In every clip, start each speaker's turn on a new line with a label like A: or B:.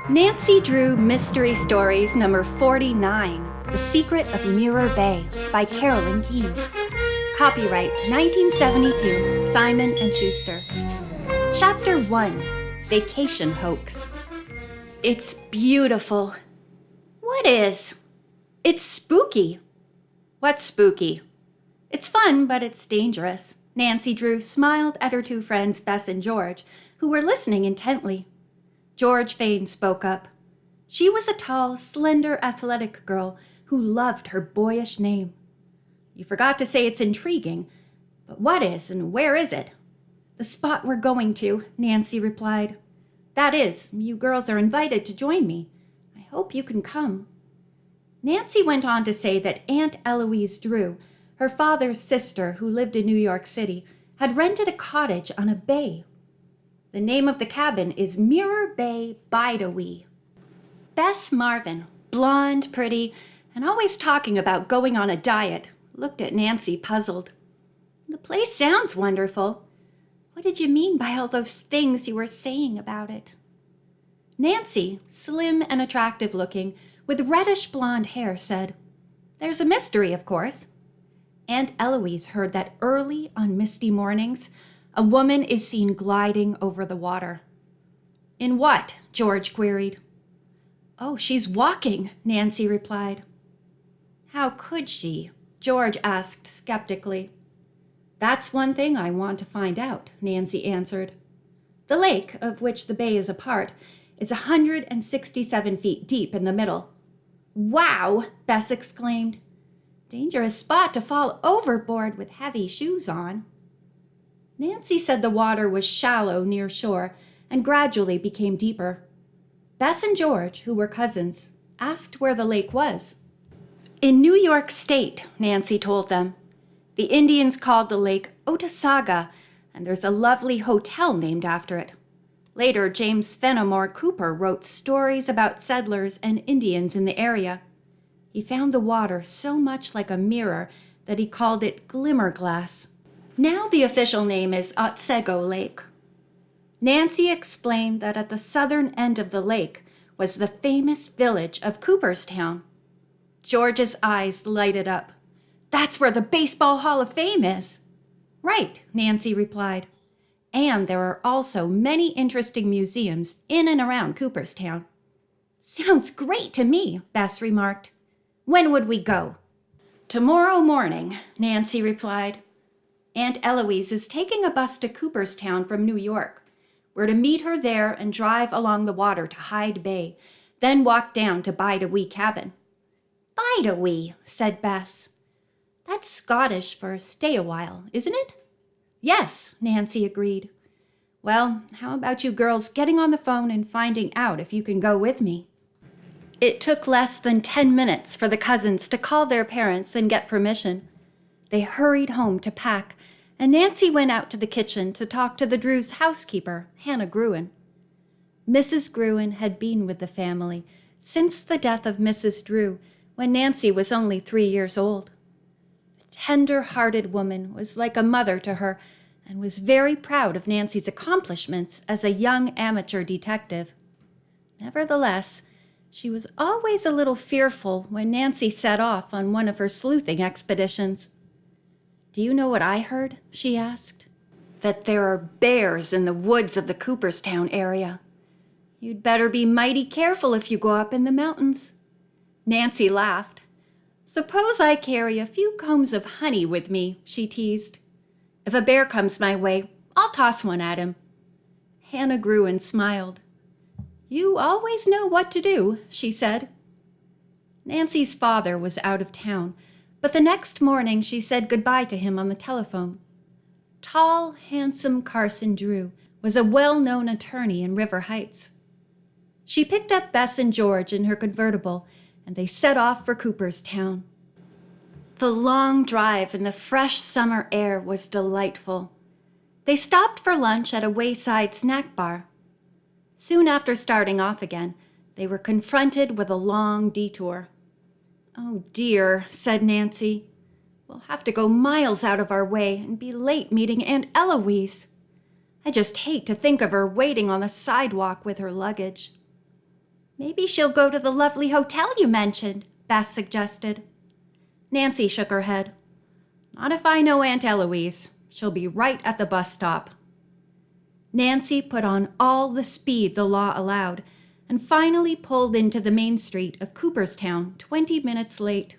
A: Nancy Drew Mystery Stories number 49, The Secret of Mirror Bay by Carolyn Keene. Copyright 1972, Simon & Schuster. Chapter 1, Vacation Hoax. It's beautiful. What is? It's spooky. What's spooky? It's fun, but it's dangerous. Nancy Drew smiled at her two friends, Bess and George, who were listening intently. George Fane spoke up. She was a tall, slender, athletic girl who loved her boyish name. You forgot to say it's intriguing, but what is and where is it? The spot we're going to, Nancy replied. That is, you girls are invited to join me. I hope you can come. Nancy went on to say that Aunt Eloise Drew, her father's sister who lived in New York City, had rented a cottage on a bay. The name of the cabin is Mirror Bay Bide-a-Wee. Bess Marvin, blonde, pretty, and always talking about going on a diet, looked at Nancy puzzled. The place sounds wonderful. What did you mean by all those things you were saying about it? Nancy, slim and attractive looking, with reddish blonde hair, said, There's a mystery, of course. Aunt Eloise heard that early on misty mornings, a woman is seen gliding over the water. In what? George queried. Oh, she's walking, Nancy replied. How could she? George asked skeptically. That's one thing I want to find out, Nancy answered. The lake, of which the bay is a part, is 167 feet deep in the middle. Wow, Bess exclaimed. Dangerous spot to fall overboard with heavy shoes on. Nancy said the water was shallow near shore and gradually became deeper. Bess and George, who were cousins, asked where the lake was. In New York State, Nancy told them. The Indians called the lake Otesaga, and there's a lovely hotel named after it. Later, James Fenimore Cooper wrote stories about settlers and Indians in the area. He found the water so much like a mirror that he called it glimmerglass. Now the official name is Otsego Lake. Nancy explained that at the southern end of the lake was the famous village of Cooperstown. George's eyes lighted up. That's where the Baseball Hall of Fame is. Right, Nancy replied. And there are also many interesting museums in and around Cooperstown. Sounds great to me, Bess remarked. When would we go? Tomorrow morning, Nancy replied. Aunt Eloise is taking a bus to Cooperstown from New York. We're to meet her there and drive along the water to Hyde Bay, then walk down to Bide-a-Wee cabin. Bide-a-Wee, said Bess. That's Scottish for stay a while, isn't it? Yes, Nancy agreed. Well, how about you girls getting on the phone and finding out if you can go with me? It took less than 10 minutes for the cousins to call their parents and get permission. They hurried home to pack, and Nancy went out to the kitchen to talk to the Drews' housekeeper, Hannah Gruen. Mrs. Gruen had been with the family since the death of Mrs. Drew, when Nancy was only 3 years old. The tender-hearted woman was like a mother to her and was very proud of Nancy's accomplishments as a young amateur detective. Nevertheless, she was always a little fearful when Nancy set off on one of her sleuthing expeditions. Do you know what I heard? She asked. That there are bears in the woods of the Cooperstown area. You'd better be mighty careful if you go up in the mountains. Nancy laughed. Suppose I carry a few combs of honey with me, she teased. If a bear comes my way, I'll toss one at him. Hannah Gruen smiled. You always know what to do, she said. Nancy's father was out of town, but the next morning she said goodbye to him on the telephone. Tall, handsome Carson Drew was a well-known attorney in River Heights. She picked up Bess and George in her convertible, and they set off for Cooperstown. The long drive in the fresh summer air was delightful. They stopped for lunch at a wayside snack bar. Soon after starting off again, they were confronted with a long detour. Oh dear, said Nancy. We'll have to go miles out of our way and be late meeting Aunt Eloise. I just hate to think of her waiting on the sidewalk with her luggage. Maybe she'll go to the lovely hotel you mentioned, Bess suggested. Nancy shook her head. Not if I know Aunt Eloise. She'll be right at the bus stop. Nancy put on all the speed the law allowed and finally pulled into the main street of Cooperstown 20 minutes late.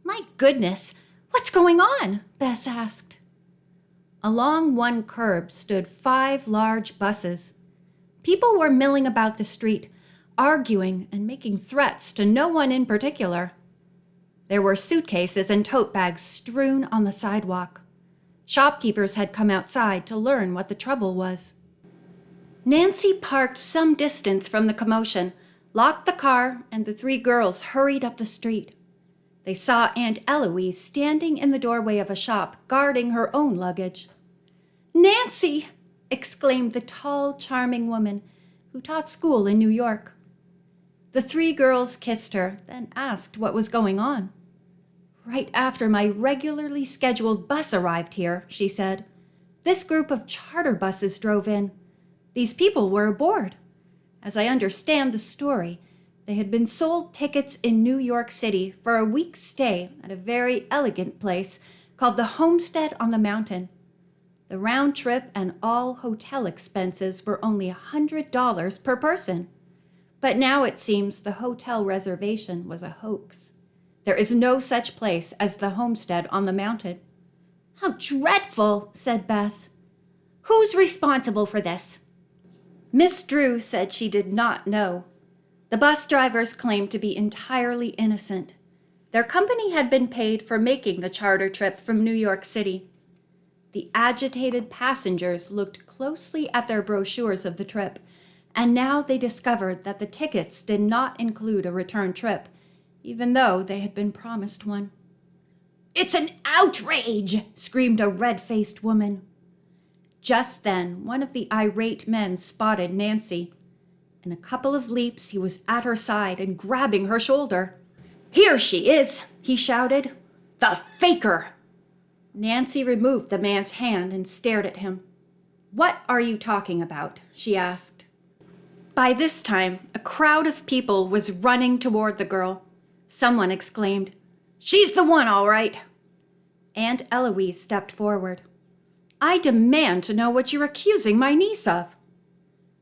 A: My goodness, what's going on? Bess asked. Along one curb stood 5 large buses. People were milling about the street, arguing and making threats to no one in particular. There were suitcases and tote bags strewn on the sidewalk. Shopkeepers had come outside to learn what the trouble was. Nancy parked some distance from the commotion, locked the car, and the 3 girls hurried up the street. They saw Aunt Eloise standing in the doorway of a shop, guarding her own luggage. Nancy! Exclaimed the tall, charming woman who taught school in New York. The 3 girls kissed her, then asked what was going on. Right after my regularly scheduled bus arrived here, she said. This group of charter buses drove in. These people were aboard. As I understand the story, they had been sold tickets in New York City for a week's stay at a very elegant place called the Homestead on the Mountain. The round trip and all hotel expenses were only $100 per person. But now it seems the hotel reservation was a hoax. There is no such place as the Homestead on the Mountain. How dreadful, said Bess. Who's responsible for this? Miss Drew said she did not know. The bus drivers claimed to be entirely innocent. Their company had been paid for making the charter trip from New York City. The agitated passengers looked closely at their brochures of the trip, and now they discovered that the tickets did not include a return trip, even though they had been promised one. It's an outrage! Screamed a red-faced woman. Just then, one of the irate men spotted Nancy. In a couple of leaps, he was at her side and grabbing her shoulder. Here she is, he shouted. The faker! Nancy removed the man's hand and stared at him. What are you talking about? She asked. By this time, a crowd of people was running toward the girl. Someone exclaimed, She's the one, all right. Aunt Eloise stepped forward. I demand to know what you're accusing my niece of.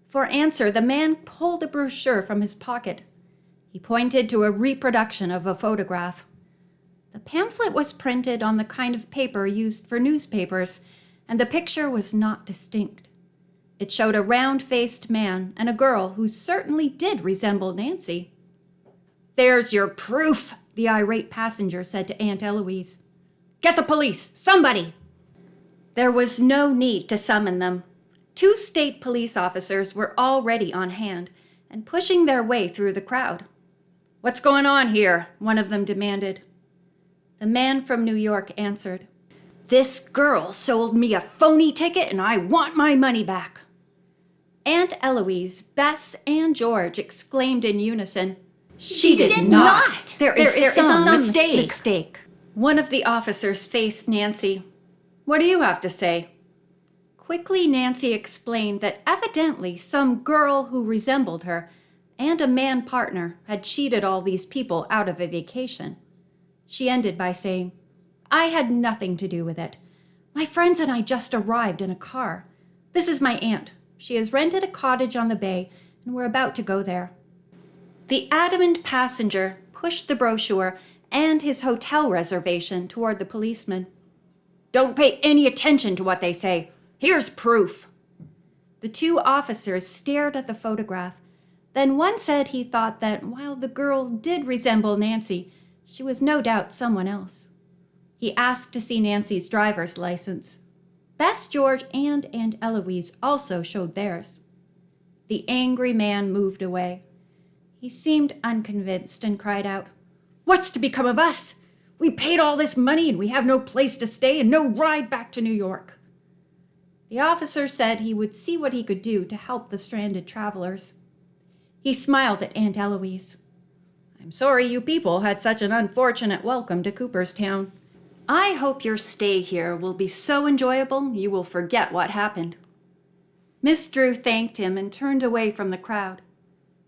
A: For answer, the man pulled a brochure from his pocket. He pointed to a reproduction of a photograph. The pamphlet was printed on the kind of paper used for newspapers, and the picture was not distinct. It showed a round-faced man and a girl who certainly did resemble Nancy. There's your proof, the irate passenger said to Aunt Eloise. Get the police, somebody! There was no need to summon them. 2 state police officers were already on hand and pushing their way through the crowd. What's going on here? One of them demanded. The man from New York answered, This girl sold me a phony ticket and I want my money back. Aunt Eloise, Bess, and George exclaimed in unison, She did not! There is some mistake. One of the officers faced Nancy. What do you have to say? Quickly, Nancy explained that evidently some girl who resembled her and a man partner had cheated all these people out of a vacation. She ended by saying, I had nothing to do with it. My friends and I just arrived in a car. This is my aunt. She has rented a cottage on the bay, and we're about to go there. The adamant passenger pushed the brochure and his hotel reservation toward the policeman. Don't pay any attention to what they say. Here's proof. The 2 officers stared at the photograph. Then one said he thought that while the girl did resemble Nancy, she was no doubt someone else. He asked to see Nancy's driver's license. Bess, George, and Aunt Eloise also showed theirs. The angry man moved away. He seemed unconvinced and cried out, What's to become of us? We paid all this money and we have no place to stay and no ride back to New York. The officer said he would see what he could do to help the stranded travelers. He smiled at Aunt Eloise. I'm sorry you people had such an unfortunate welcome to Cooperstown. I hope your stay here will be so enjoyable you will forget what happened. Miss Drew thanked him and turned away from the crowd.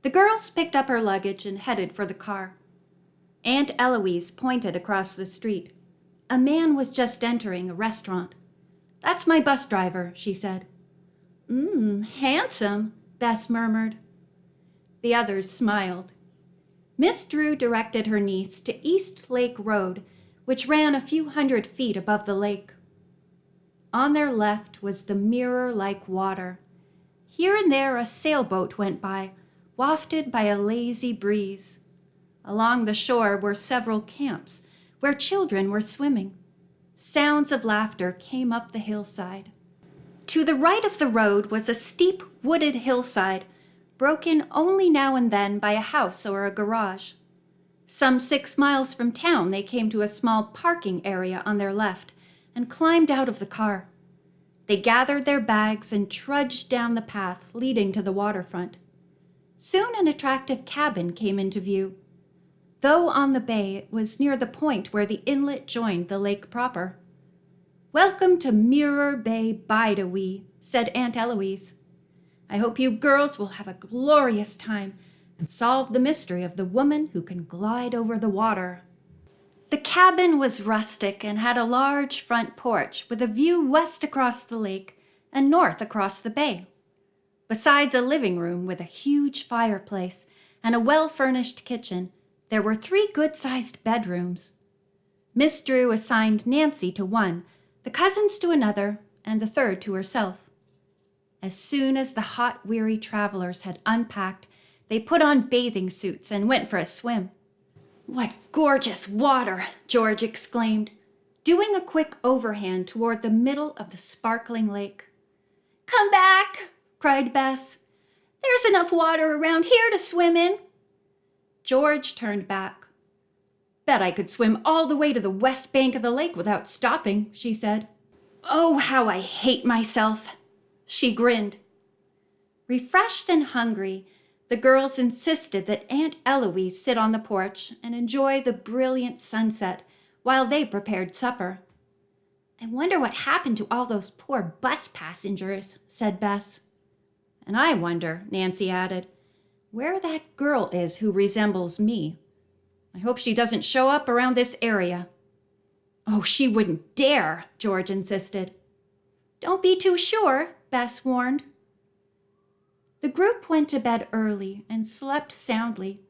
A: The girls picked up her luggage and headed for the car. Aunt Eloise pointed across the street. A man was just entering a restaurant. "That's my bus driver," she said. Handsome," Bess murmured. The others smiled. Miss Drew directed her niece to East Lake Road, which ran a few hundred feet above the lake. On their left was the mirror-like water. Here and there a sailboat went by, wafted by a lazy breeze. Along the shore were several camps, where children were swimming. Sounds of laughter came up the hillside. To the right of the road was a steep, wooded hillside, broken only now and then by a house or a garage. Some 6 miles from town, they came to a small parking area on their left and climbed out of the car. They gathered their bags and trudged down the path leading to the waterfront. Soon an attractive cabin came into view. Though on the bay, it was near the point where the inlet joined the lake proper. "Welcome to Mirror Bay Bide-a-Wee," said Aunt Eloise. "I hope you girls will have a glorious time and solve the mystery of the woman who can glide over the water." The cabin was rustic and had a large front porch with a view west across the lake and north across the bay. Besides a living room with a huge fireplace and a well-furnished kitchen, there were 3 good-sized bedrooms. Miss Drew assigned Nancy to one, the cousins to another, and the third to herself. As soon as the hot, weary travelers had unpacked, they put on bathing suits and went for a swim. "What gorgeous water!" George exclaimed, doing a quick overhand toward the middle of the sparkling lake. "Come back!" cried Bess. "There's enough water around here to swim in." George turned back. "Bet I could swim all the way to the west bank of the lake without stopping," she said. "Oh, how I hate myself!" She grinned. Refreshed and hungry, the girls insisted that Aunt Eloise sit on the porch and enjoy the brilliant sunset while they prepared supper. "I wonder what happened to all those poor bus passengers," said Bess. "And I wonder," Nancy added, "where that girl is who resembles me. I hope she doesn't show up around this area." "Oh, she wouldn't dare," George insisted. "Don't be too sure," Bess warned. The group went to bed early and slept soundly.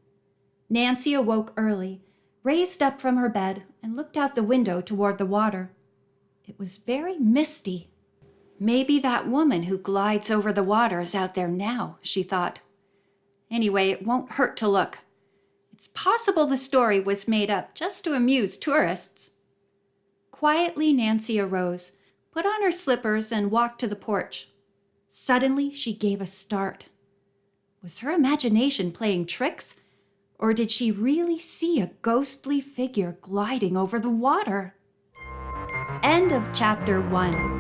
A: Nancy awoke early, raised up from her bed, and looked out the window toward the water. It was very misty. "Maybe that woman who glides over the water is out there now," she thought. "Anyway, it won't hurt to look. It's possible the story was made up just to amuse tourists." Quietly, Nancy arose, put on her slippers, and walked to the porch. Suddenly, she gave a start. Was her imagination playing tricks, or did she really see a ghostly figure gliding over the water? End of Chapter 1.